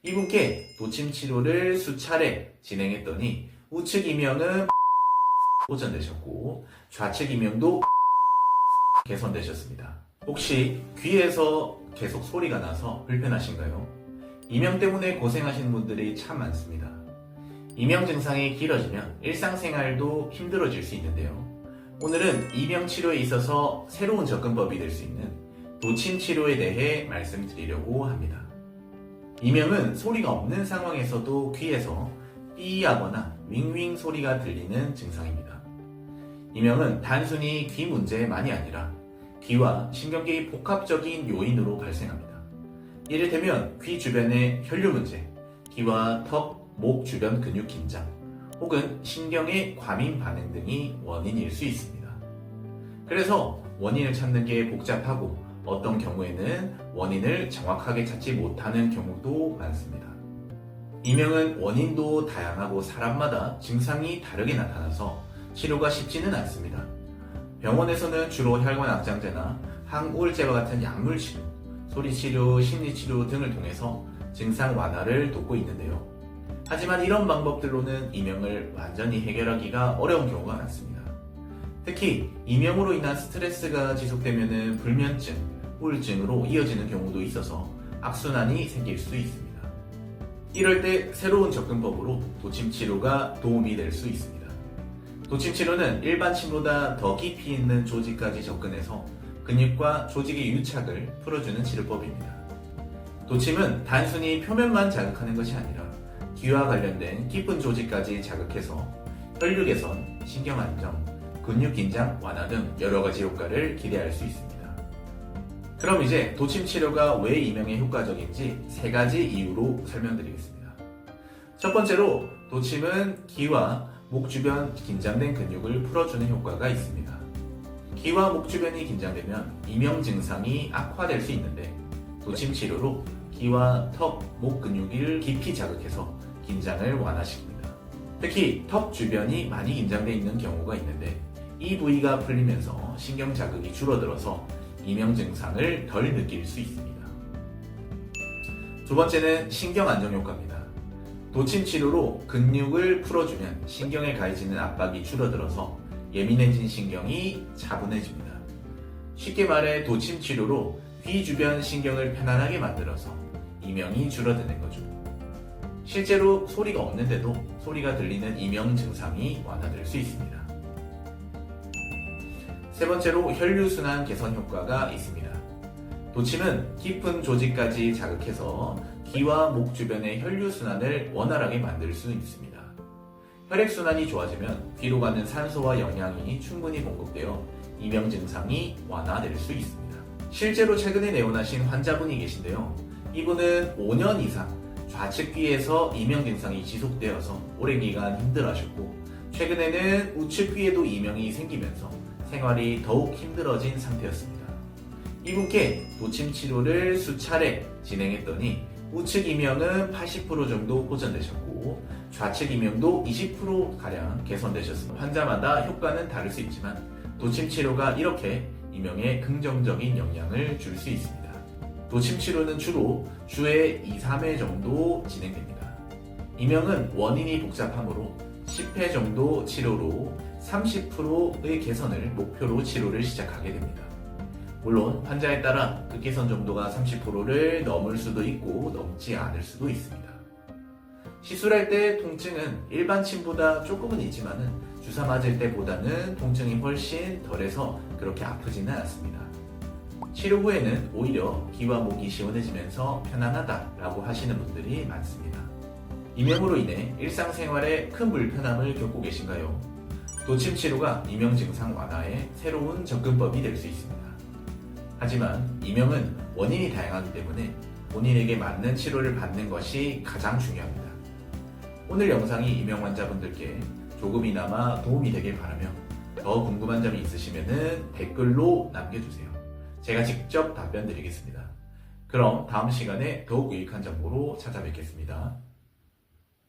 이분께 도침 치료를 수차례 진행했더니 우측 이명은 호전되셨고 좌측 이명도 개선되셨습니다. 혹시 귀에서 계속 소리가 나서 불편하신가요? 이명 때문에 고생하시는 분들이 참 많습니다. 이명 증상이 길어지면 일상생활도 힘들어질 수 있는데요. 오늘은 이명 치료에 있어서 새로운 접근법이 될 수 있는 도침 치료에 대해 말씀드리려고 합니다. 이명은 소리가 없는 상황에서도 귀에서 삐하거나 윙윙 소리가 들리는 증상입니다. 이명은 단순히 귀 문제만이 아니라 귀와 신경계의 복합적인 요인으로 발생합니다. 이를테면 귀 주변의 혈류 문제, 귀와 턱, 목 주변 근육 긴장, 혹은 신경의 과민 반응 등이 원인일 수 있습니다. 그래서 원인을 찾는 게 복잡하고 어떤 경우에는 원인을 정확하게 찾지 못하는 경우도 많습니다. 이명은 원인도 다양하고 사람마다 증상이 다르게 나타나서 치료가 쉽지는 않습니다. 병원에서는 주로 혈관 악장제나 항우울제와 같은 약물 치료, 소리 치료, 심리 치료 등을 통해서 증상 완화를 돕고 있는데요. 하지만 이런 방법들로는 이명을 완전히 해결하기가 어려운 경우가 많습니다. 특히 이명으로 인한 스트레스가 지속되면 불면증, 우울증으로 이어지는 경우도 있어서 악순환이 생길 수 있습니다. 이럴 때 새로운 접근법으로 도침 치료가 도움이 될 수 있습니다. 도침 치료는 일반 침보다 더 깊이 있는 조직까지 접근해서 근육과 조직의 유착을 풀어주는 치료법입니다. 도침은 단순히 표면만 자극하는 것이 아니라 귀와 관련된 깊은 조직까지 자극해서 혈류 개선, 신경 안정, 근육 긴장 완화 등 여러 가지 효과를 기대할 수 있습니다. 그럼 이제 도침 치료가 왜 이명에 효과적인지 세 가지 이유로 설명드리겠습니다. 첫 번째로 도침은 귀와 목 주변 긴장된 근육을 풀어주는 효과가 있습니다. 귀와 목 주변이 긴장되면 이명 증상이 악화될 수 있는데 도침 치료로 귀와 턱, 목 근육을 깊이 자극해서 긴장을 완화시킵니다. 특히 턱 주변이 많이 긴장되어 있는 경우가 있는데 이 부위가 풀리면서 신경 자극이 줄어들어서 이명 증상을 덜 느낄 수 있습니다. 두 번째는 신경 안정 효과입니다. 도침 치료로 근육을 풀어주면 신경에 가해지는 압박이 줄어들어서 예민해진 신경이 차분해집니다. 쉽게 말해 도침 치료로 귀 주변 신경을 편안하게 만들어서 이명이 줄어드는 거죠. 실제로 소리가 없는데도 소리가 들리는 이명 증상이 완화될 수 있습니다. 세 번째로 혈류순환 개선 효과가 있습니다. 도침은 깊은 조직까지 자극해서 귀와 목 주변의 혈류순환을 원활하게 만들 수 있습니다. 혈액순환이 좋아지면 귀로 가는 산소와 영양이 충분히 공급되어 이명 증상이 완화될 수 있습니다. 실제로 최근에 내원하신 환자분이 계신데요. 이분은 5년 이상 좌측 귀에서 이명 증상이 지속되어서 오랜 기간 힘들어하셨고 최근에는 우측 귀에도 이명이 생기면서 생활이 더욱 힘들어진 상태였습니다. 이분께 도침 치료를 수차례 진행했더니 우측 이명은 80% 정도 호전되셨고 좌측 이명도 20%가량 개선되셨습니다. 환자마다 효과는 다를 수 있지만 도침 치료가 이렇게 이명에 긍정적인 영향을 줄 수 있습니다. 도침 치료는 주로 주에 2, 3회 정도 진행됩니다. 이명은 원인이 복잡하므로 10회 정도 치료로 30%의 개선을 목표로 치료를 시작하게 됩니다. 물론 환자에 따라 그 개선 정도가 30%를 넘을 수도 있고 넘지 않을 수도 있습니다. 시술할 때 통증은 일반 침보다 조금은 있지만은 주사 맞을 때보다는 통증이 훨씬 덜해서 그렇게 아프지는 않습니다. 치료 후에는 오히려 귀와 목이 시원해지면서 편안하다라고 하시는 분들이 많습니다. 이명으로 인해 일상생활에 큰 불편함을 겪고 계신가요? 도침 치료가 이명 증상 완화의 새로운 접근법이 될 수 있습니다. 하지만 이명은 원인이 다양하기 때문에 본인에게 맞는 치료를 받는 것이 가장 중요합니다. 오늘 영상이 이명 환자분들께 조금이나마 도움이 되길 바라며 더 궁금한 점이 있으시면 댓글로 남겨주세요. 제가 직접 답변 드리겠습니다. 그럼 다음 시간에 더욱 유익한 정보로 찾아뵙겠습니다.